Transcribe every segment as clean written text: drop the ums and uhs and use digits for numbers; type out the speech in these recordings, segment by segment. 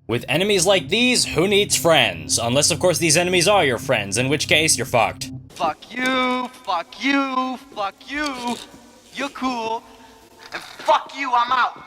With enemies like these, who needs friends? Unless, of course, these enemies are your friends, in which case, you're fucked. Fuck you, fuck you, fuck you. You're cool. And fuck you, I'm out.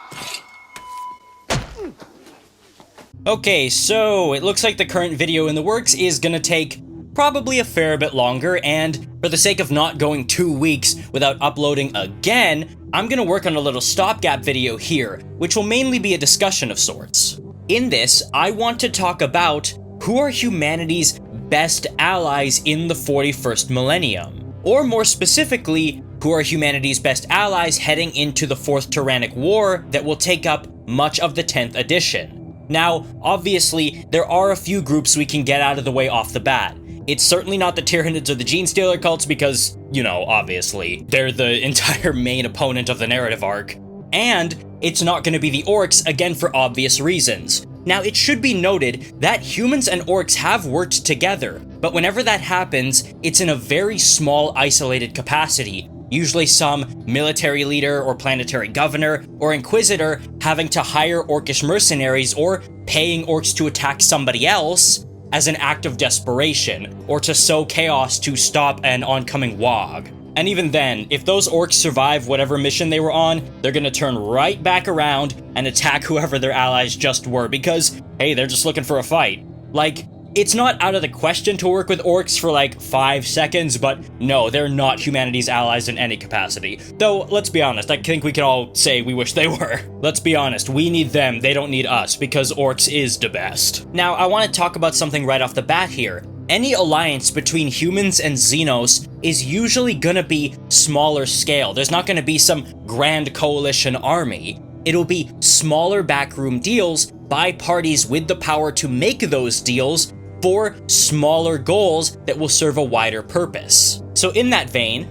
Okay, so it looks like the current video in the works is gonna take probably a fair bit longer, and for the sake of not going 2 weeks without uploading again, I'm gonna work on a little stopgap video here, which will mainly be a discussion of sorts. In this, I want to talk about who are humanity's best allies in the 41st millennium, or more specifically, who are humanity's best allies heading into the 4th Tyrannic War that will take up much of the 10th edition. Now, obviously, there are a few groups we can get out of the way off the bat. It's certainly not the Tyranids or the Genestealer cults because, you know, obviously, they're the entire main opponent of the narrative arc. And it's not going to be the Orcs, again for obvious reasons. Now, it should be noted that humans and Orcs have worked together, but whenever that happens, it's in a very small, isolated capacity. Usually some military leader or planetary governor or inquisitor having to hire Orcish mercenaries or paying Orcs to attack somebody else as an act of desperation, or to sow chaos to stop an oncoming Wog. And even then, if those Orcs survive whatever mission they were on, they're gonna turn right back around and attack whoever their allies just were, because, hey, they're just looking for a fight. Like, it's not out of the question to work with Orcs for like 5 seconds, but no, they're not humanity's allies in any capacity. Though, let's be honest, I think we can all say we wish they were. Let's be honest, we need them, they don't need us, because Orcs is the best. Now, I want to talk about something right off the bat here. Any alliance between humans and Xenos is usually gonna be smaller scale. There's not gonna be some grand coalition army. It'll be smaller backroom deals by parties with the power to make those deals for smaller goals that will serve a wider purpose. So in that vein,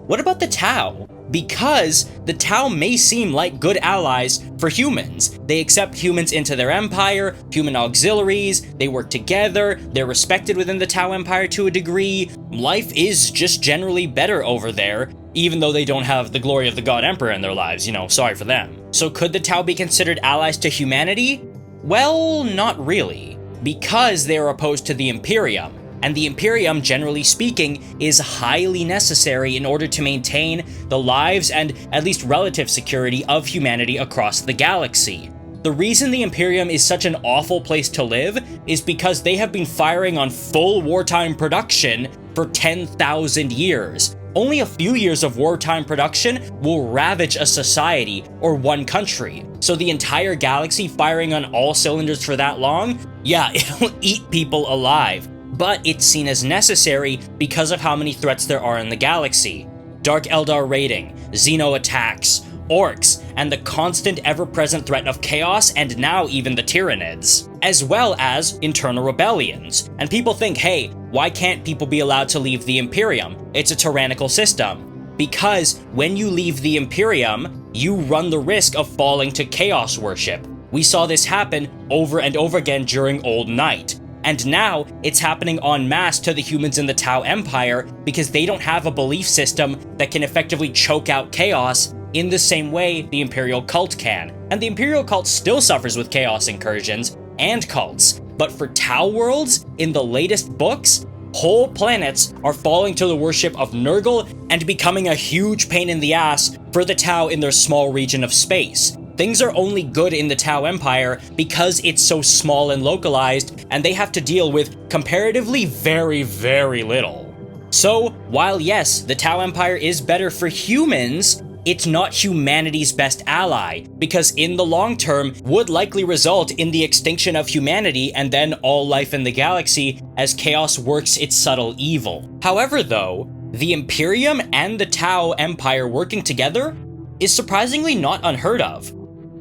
what about the Tau? Because the Tau may seem like good allies for humans. They accept humans into their empire, human auxiliaries, they work together, they're respected within the Tau Empire to a degree. Life is just generally better over there, even though they don't have the glory of the God Emperor in their lives, you know, sorry for them. So could the Tau be considered allies to humanity? Well, not really, because they are opposed to the Imperium. And the Imperium, generally speaking, is highly necessary in order to maintain the lives and at least relative security of humanity across the galaxy. The reason the Imperium is such an awful place to live is because they have been firing on full wartime production for 10,000 years. Only a few years of wartime production will ravage a society or one country. So the entire galaxy firing on all cylinders for that long? Yeah, it'll eat people alive. But it's seen as necessary because of how many threats there are in the galaxy. Dark Eldar raiding, Xeno attacks, Orcs, and the constant ever-present threat of chaos and now even the Tyranids, as well as internal rebellions. And people think, hey, why can't people be allowed to leave the Imperium? It's a tyrannical system. Because when you leave the Imperium, you run the risk of falling to chaos worship. We saw this happen over and over again during Old Night. And now, it's happening en masse to the humans in the Tau Empire because they don't have a belief system that can effectively choke out chaos in the same way the Imperial cult can. And the Imperial cult still suffers with chaos incursions and cults. But for Tau worlds, in the latest books, whole planets are falling to the worship of Nurgle and becoming a huge pain in the ass for the Tau in their small region of space. Things are only good in the Tau Empire because it's so small and localized, and they have to deal with comparatively very, very little. So, while yes, the Tau Empire is better for humans, it's not humanity's best ally, because in the long term would likely result in the extinction of humanity and then all life in the galaxy as chaos works its subtle evil. However though, the Imperium and the Tau Empire working together is surprisingly not unheard of.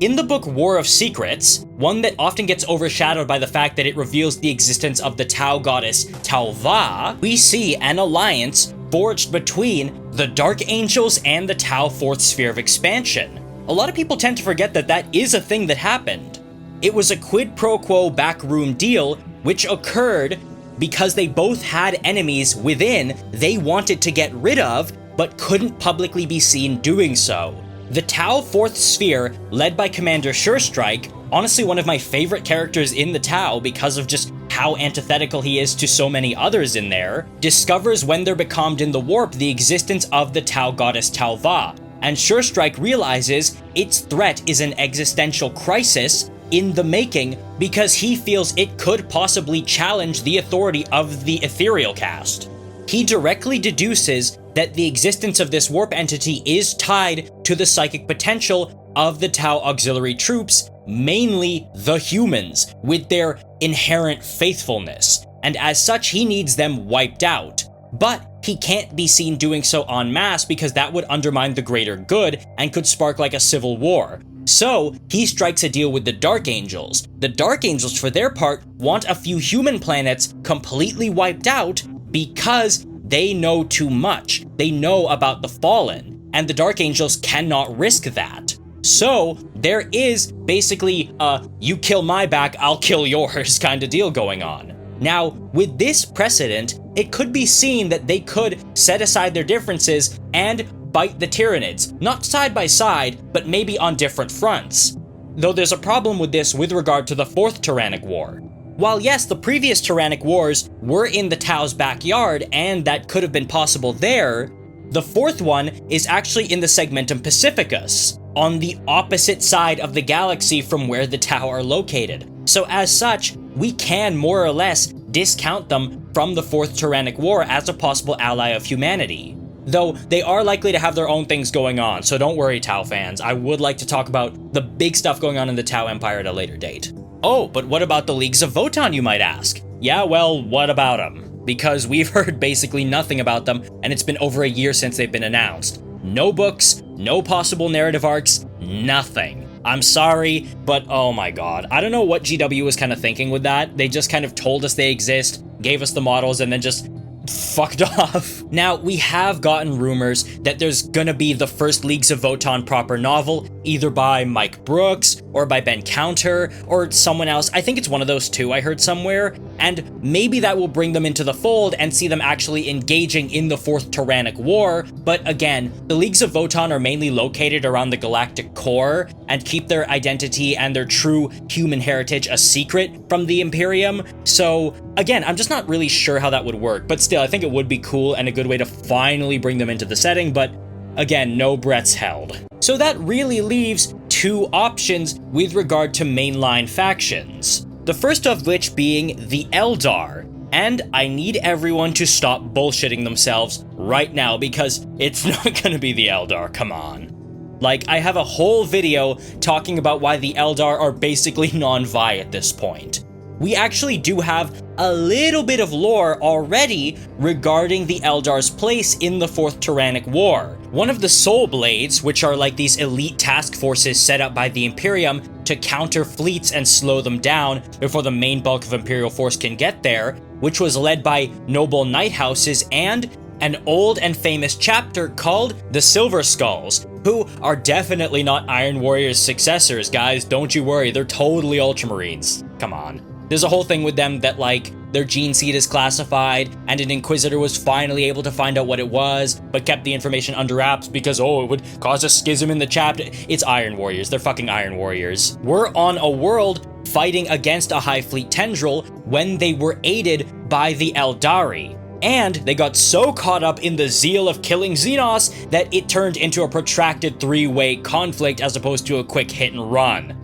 In the book War of Secrets, one that often gets overshadowed by the fact that it reveals the existence of the Tau goddess Tau-Va, we see an alliance forged between the Dark Angels and the Tau Fourth Sphere of Expansion. A lot of people tend to forget that that is a thing that happened. It was a quid pro quo backroom deal which occurred because they both had enemies within they wanted to get rid of but couldn't publicly be seen doing so. The Tau Fourth Sphere, led by Commander Surestrike, honestly one of my favorite characters in the Tau because of just how antithetical he is to so many others in there, discovers when they're becalmed in the warp the existence of the Tau goddess Tau-Va, and Surestrike realizes its threat is an existential crisis in the making because he feels it could possibly challenge the authority of the Ethereal Caste. He directly deduces that the existence of this warp entity is tied to the psychic potential of the Tau auxiliary troops, mainly the humans, with their inherent faithfulness, and as such he needs them wiped out. But he can't be seen doing so en masse because that would undermine the greater good and could spark like a civil war. So he strikes a deal with the Dark Angels. The Dark Angels, for their part, want a few human planets completely wiped out because they know too much. They know about the Fallen, and the Dark Angels cannot risk that. So there is basically a you kill my back, I'll kill yours kind of deal going on. Now, with this precedent, it could be seen that they could set aside their differences and bite the Tyranids, not side by side, but maybe on different fronts. Though there's a problem with this with regard to the Fourth Tyrannic War. While yes, the previous Tyrannic Wars were in the Tau's backyard, and that could have been possible there, the fourth one is actually in the Segmentum Pacificus, on the opposite side of the galaxy from where the Tau are located. So as such, we can more or less discount them from the Fourth Tyrannic War as a possible ally of humanity. Though they are likely to have their own things going on, so don't worry, Tau fans. I would like to talk about the big stuff going on in the Tau Empire at a later date. Oh, but what about the Leagues of Votaan, you might ask? Yeah, well, what about them? Because we've heard basically nothing about them, and it's been over a year since they've been announced. No books, no possible narrative arcs, nothing. I'm sorry, but oh my god. I don't know what GW was kind of thinking with that. They just kind of told us they exist, gave us the models, and then just fucked off. Now, we have gotten rumors that there's gonna be the first Leagues of Votaan proper novel, either by Mike Brooks, or by Ben Counter, or someone else. I think it's one of those two I heard somewhere, and maybe that will bring them into the fold and see them actually engaging in the Fourth Tyrannic War, but again, the Leagues of Votaan are mainly located around the galactic core, and keep their identity and their true human heritage a secret from the Imperium, so again, I'm just not really sure how that would work, but still, I think it would be cool and a good way to finally bring them into the setting, but again, no breaths held. So that really leaves two options with regard to mainline factions. The first of which being the Eldar, and I need everyone to stop bullshitting themselves right now because it's not gonna be the Eldar, come on. Like, I have a whole video talking about why the Eldar are basically non-vi at this point. We actually do have a little bit of lore already regarding the Eldar's place in the Fourth Tyrannic War. One of the Soul Blades, which are like these elite task forces set up by the Imperium to counter fleets and slow them down before the main bulk of Imperial force can get there, which was led by noble knight houses and an old and famous chapter called the Silver Skulls, who are definitely not Iron Warrior's successors, guys. Don't you worry, they're totally Ultramarines. Come on. There's a whole thing with them that, like, their gene seed is classified, and an Inquisitor was finally able to find out what it was, but kept the information under wraps because, oh, it would cause a schism in the chapter. It's Iron Warriors. They're fucking Iron Warriors. We're on a world fighting against a High Fleet Tendril when they were aided by the Eldari. And they got so caught up in the zeal of killing Xenos that it turned into a protracted three-way conflict as opposed to a quick hit and run.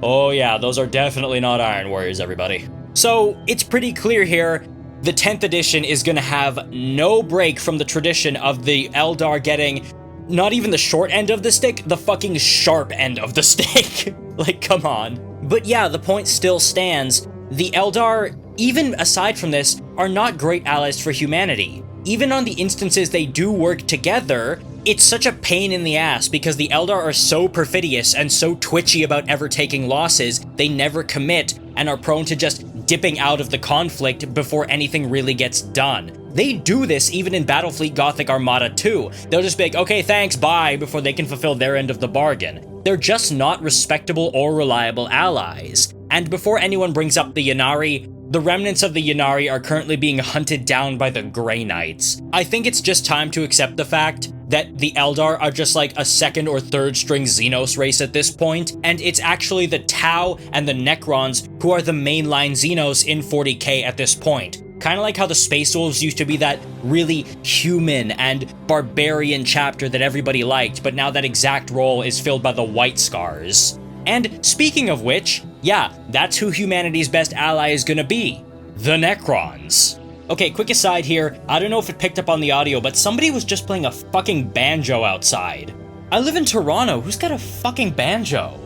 Oh yeah, those are definitely not Iron Warriors, everybody. So, it's pretty clear here, the 10th edition is gonna have no break from the tradition of the Eldar getting not even the short end of the stick, the fucking sharp end of the stick. Like, come on. But yeah, the point still stands. The Eldar, even aside from this, are not great allies for humanity. Even on the instances they do work together, it's such a pain in the ass because the Eldar are so perfidious and so twitchy about ever taking losses, they never commit and are prone to just dipping out of the conflict before anything really gets done. They do this even in Battlefleet Gothic Armada 2. They'll just be like, okay, thanks, bye, before they can fulfill their end of the bargain. They're just not respectable or reliable allies. And before anyone brings up the Ynnari, the remnants of the Ynnari are currently being hunted down by the Grey Knights. I think it's just time to accept the fact that the Eldar are just like a second or third string Xenos race at this point, and it's actually the Tau and the Necrons who are the mainline Xenos in 40k at this point. Kind of like how the Space Wolves used to be that really human and barbarian chapter that everybody liked, but now that exact role is filled by the White Scars. And speaking of which, yeah, that's who humanity's best ally is gonna be. The Necrons. Okay, quick aside here, I don't know if it picked up on the audio, but somebody was just playing a fucking banjo outside. I live in Toronto, who's got a fucking banjo?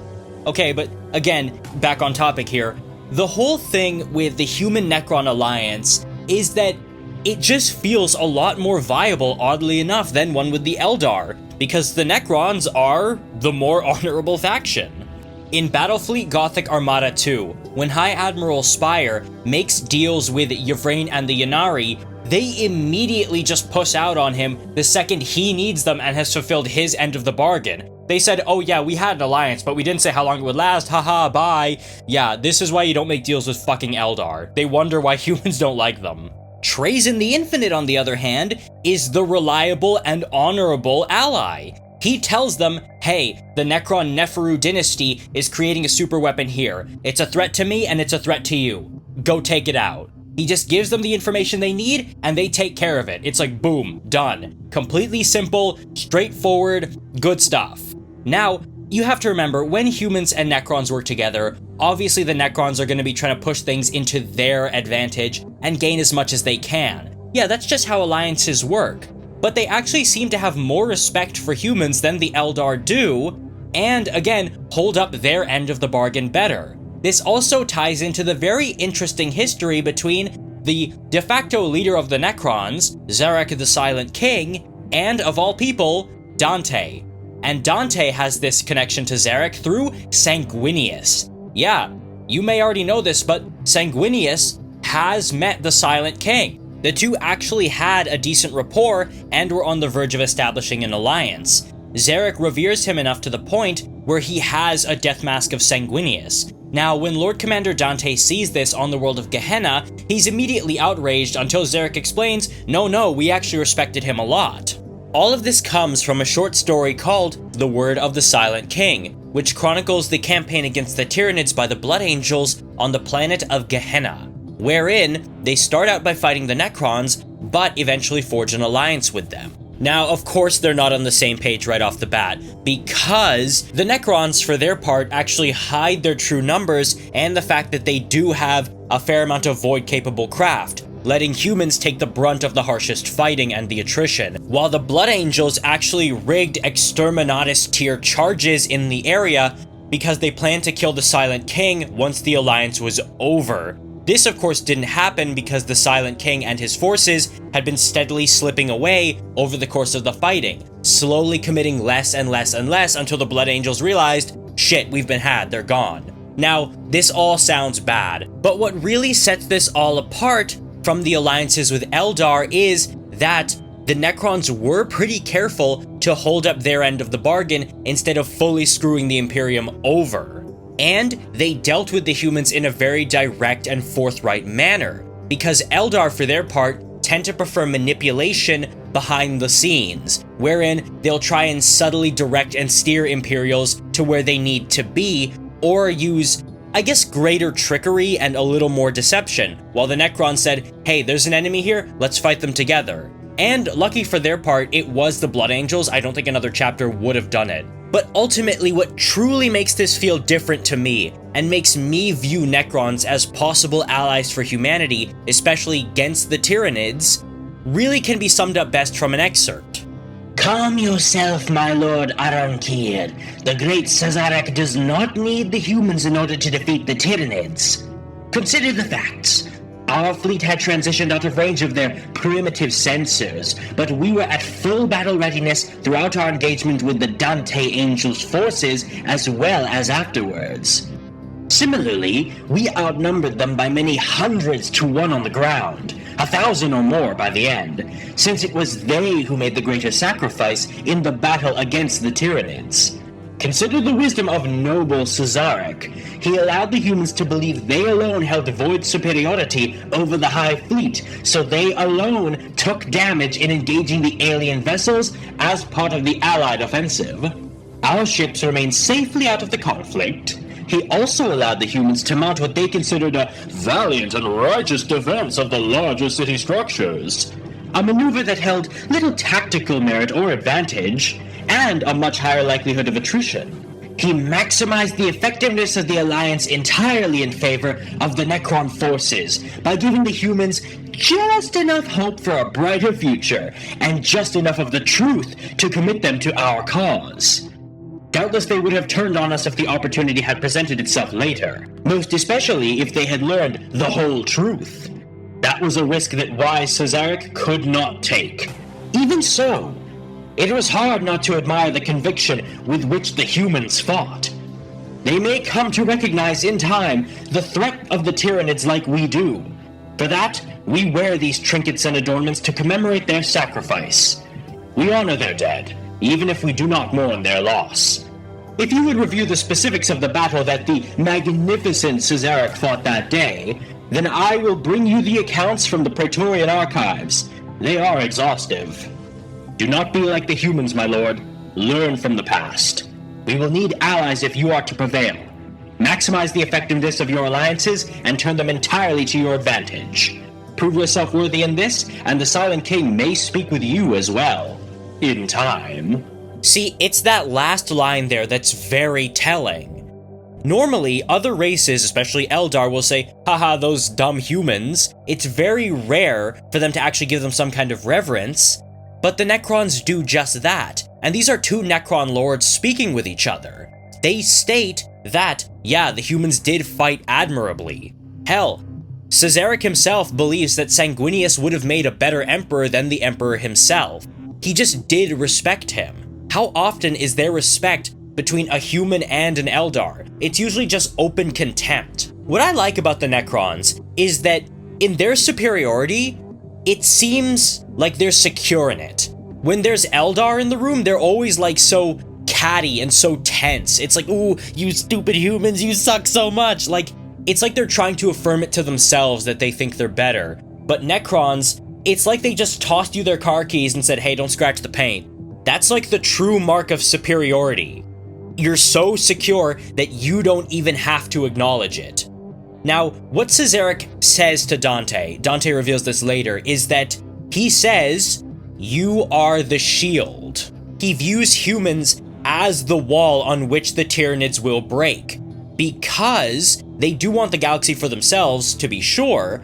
Okay, but again, back on topic here, the whole thing with the Human Necron Alliance is that it just feels a lot more viable, oddly enough, than one with the Eldar, because the Necrons are the more honorable faction. In Battlefleet Gothic Armada 2, when High Admiral Spire makes deals with Yvraine and the Ynnari, they immediately just push out on him the second he needs them and has fulfilled his end of the bargain. They said, oh yeah, we had an alliance, but we didn't say how long it would last, haha, bye. Yeah, this is why you don't make deals with fucking Eldar. They wonder why humans don't like them. Trazyn the Infinite, on the other hand, is the reliable and honorable ally. He tells them, hey, the Necron Neferu dynasty is creating a super weapon here. It's a threat to me and it's a threat to you. Go take it out. He just gives them the information they need and they take care of it. It's like, boom, done. Completely simple, straightforward, good stuff. Now, you have to remember, when humans and Necrons work together, obviously the Necrons are going to be trying to push things into their advantage and gain as much as they can. Yeah, that's just how alliances work. But they actually seem to have more respect for humans than the Eldar do, and again, hold up their end of the bargain better. This also ties into the very interesting history between the de facto leader of the Necrons, Szarekh the Silent King, and of all people, Dante. And Dante has this connection to Szarekh through Sanguinius. Yeah, you may already know this, but Sanguinius has met the Silent King. The two actually had a decent rapport and were on the verge of establishing an alliance. Szarekh reveres him enough to the point where he has a death mask of Sanguinius. Now, when Lord Commander Dante sees this on the world of Gehenna, he's immediately outraged until Szarekh explains, no, we actually respected him a lot. All of this comes from a short story called The Word of the Silent King, which chronicles the campaign against the Tyranids by the Blood Angels on the planet of Gehenna, wherein they start out by fighting the Necrons, but eventually forge an alliance with them. Now, of course, they're not on the same page right off the bat, because the Necrons, for their part, actually hide their true numbers and the fact that they do have a fair amount of void-capable craft, letting humans take the brunt of the harshest fighting and the attrition, while the Blood Angels actually rigged Exterminatus tier charges in the area because they planned to kill the Silent King once the alliance was over. This, of course, didn't happen because the Silent King and his forces had been steadily slipping away over the course of the fighting, slowly committing less and less and less until the Blood Angels realized, shit, we've been had, they're gone. Now, this all sounds bad, but what really sets this all apart from the alliances with Eldar is that the Necrons were pretty careful to hold up their end of the bargain instead of fully screwing the Imperium over. And they dealt with the humans in a very direct and forthright manner, because Eldar, for their part, tend to prefer manipulation behind the scenes, wherein they'll try and subtly direct and steer Imperials to where they need to be, or use, I guess, greater trickery and a little more deception, while the Necrons said, hey, there's an enemy here, let's fight them together. And lucky for their part, it was the Blood Angels. I don't think another chapter would have done it. But ultimately, what truly makes this feel different to me, and makes me view Necrons as possible allies for humanity, especially against the Tyranids, really can be summed up best from an excerpt. Calm yourself, my lord Arankir. The great Szarekh does not need the humans in order to defeat the Tyranids. Consider the facts. Our fleet had transitioned out of range of their primitive sensors, but we were at full battle readiness throughout our engagement with the Dante Angels' forces as well as afterwards. Similarly, we outnumbered them by many hundreds to one on the ground, 1,000 or more by the end, since it was they who made the greater sacrifice in the battle against the Tyranids. Consider the wisdom of noble Szarekh. He allowed the humans to believe they alone held void superiority over the High Fleet, so they alone took damage in engaging the alien vessels as part of the Allied offensive. Our ships remained safely out of the conflict. He also allowed the humans to mount what they considered a valiant and righteous defense of the larger city structures, a maneuver that held little tactical merit or advantage, and a much higher likelihood of attrition. He maximized the effectiveness of the Alliance entirely in favor of the Necron forces by giving the humans just enough hope for a brighter future and just enough of the truth to commit them to our cause. Doubtless they would have turned on us if the opportunity had presented itself later, most especially if they had learned the whole truth. That was a risk that wise Szarekh could not take. Even so, it was hard not to admire the conviction with which the humans fought. They may come to recognize in time the threat of the Tyranids like we do. For that, we wear these trinkets and adornments to commemorate their sacrifice. We honor their dead, even if we do not mourn their loss. If you would review the specifics of the battle that the magnificent Szarekh fought that day, then I will bring you the accounts from the Praetorian archives. They are exhaustive. Do not be like the humans, my lord. Learn from the past. We will need allies if you are to prevail. Maximize the effectiveness of your alliances and turn them entirely to your advantage. Prove yourself worthy in this, and the Silent King may speak with you as well. In time. See, it's that last line there that's very telling. Normally, other races, especially Eldar, will say, haha, those dumb humans. It's very rare for them to actually give them some kind of reverence. But the Necrons do just that, and these are two Necron lords speaking with each other. They state that, yeah, the humans did fight admirably. Hell, Szarekh himself believes that Sanguinius would have made a better emperor than the emperor himself. He just did respect him. How often is there respect between a human and an Eldar? It's usually just open contempt. What I like about the Necrons is that in their superiority, it seems like they're secure in it. When there's Eldar in the room, they're always like so catty and so tense. It's like, ooh, you stupid humans, you suck so much. Like, it's like they're trying to affirm it to themselves that they think they're better. But Necrons, it's like they just tossed you their car keys and said, hey, don't scratch the paint. That's like the true mark of superiority. You're so secure that you don't even have to acknowledge it. Now, what Szarekh says to Dante reveals this later, is that he says, you are the shield. He views humans as the wall on which the Tyranids will break, because they do want the galaxy for themselves, to be sure,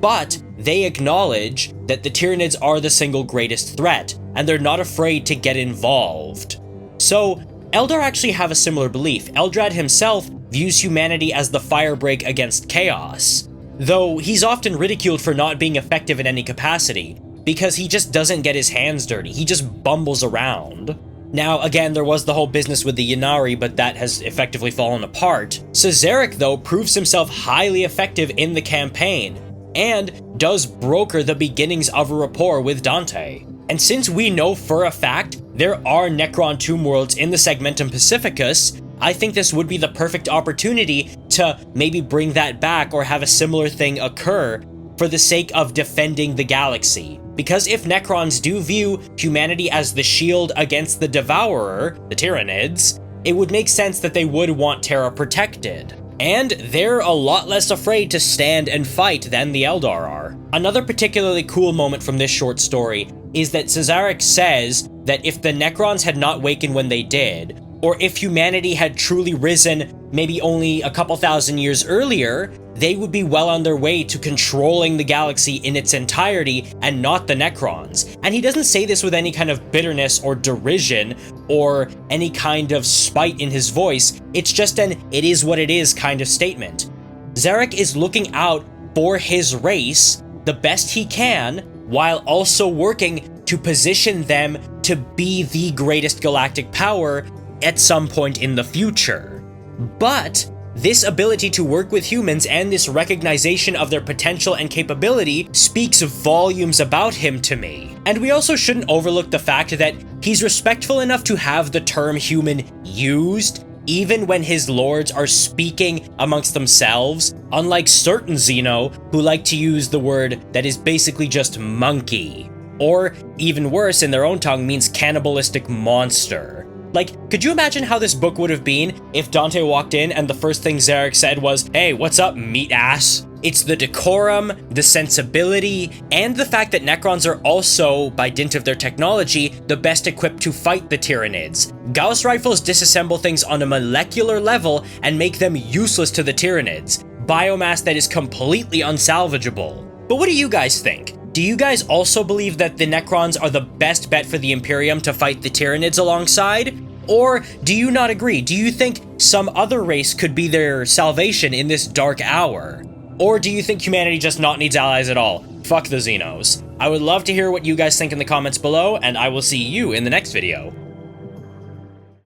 but they acknowledge that the Tyranids are the single greatest threat, and they're not afraid to get involved. So, Eldar actually have a similar belief. Eldrad himself views humanity as the firebreak against chaos, though he's often ridiculed for not being effective in any capacity, because he just doesn't get his hands dirty, he just bumbles around. Now, again, there was the whole business with the Ynnari, but that has effectively fallen apart. Szarekh, though, proves himself highly effective in the campaign, and does broker the beginnings of a rapport with Dante. And since we know for a fact there are Necron tomb worlds in the Segmentum Pacificus, I think this would be the perfect opportunity to maybe bring that back or have a similar thing occur for the sake of defending the galaxy. Because if Necrons do view humanity as the shield against the Devourer, the Tyranids, it would make sense that they would want Terra protected. And they're a lot less afraid to stand and fight than the Eldar are. Another particularly cool moment from this short story is that Szarekh says that if the Necrons had not wakened when they did, or if humanity had truly risen maybe only a couple thousand years earlier, they would be well on their way to controlling the galaxy in its entirety and not the Necrons. And he doesn't say this with any kind of bitterness or derision or any kind of spite in his voice. It's just an it is what it is kind of statement. Szarekh is looking out for his race the best he can, while also working to position them to be the greatest galactic power at some point in the future. But This ability to work with humans and this recognition of their potential and capability speaks volumes about him to me. And we also shouldn't overlook the fact that he's respectful enough to have the term human used, even when his lords are speaking amongst themselves, unlike certain Xeno who like to use the word that is basically just monkey. Or, even worse, in their own tongue means cannibalistic monster. Like, could you imagine how this book would have been if Dante walked in and the first thing Szarekh said was, "Hey, what's up, meat ass?" It's the decorum, the sensibility, and the fact that Necrons are also, by dint of their technology, the best equipped to fight the Tyranids. Gauss rifles disassemble things on a molecular level and make them useless to the Tyranids. Biomass that is completely unsalvageable. But what do you guys think? Do you guys also believe that the Necrons are the best bet for the Imperium to fight the Tyranids alongside? Or do you not agree? Do you think some other race could be their salvation in this dark hour? Or do you think humanity just not needs allies at all? Fuck the Xenos. I would love to hear what you guys think in the comments below, and I will see you in the next video.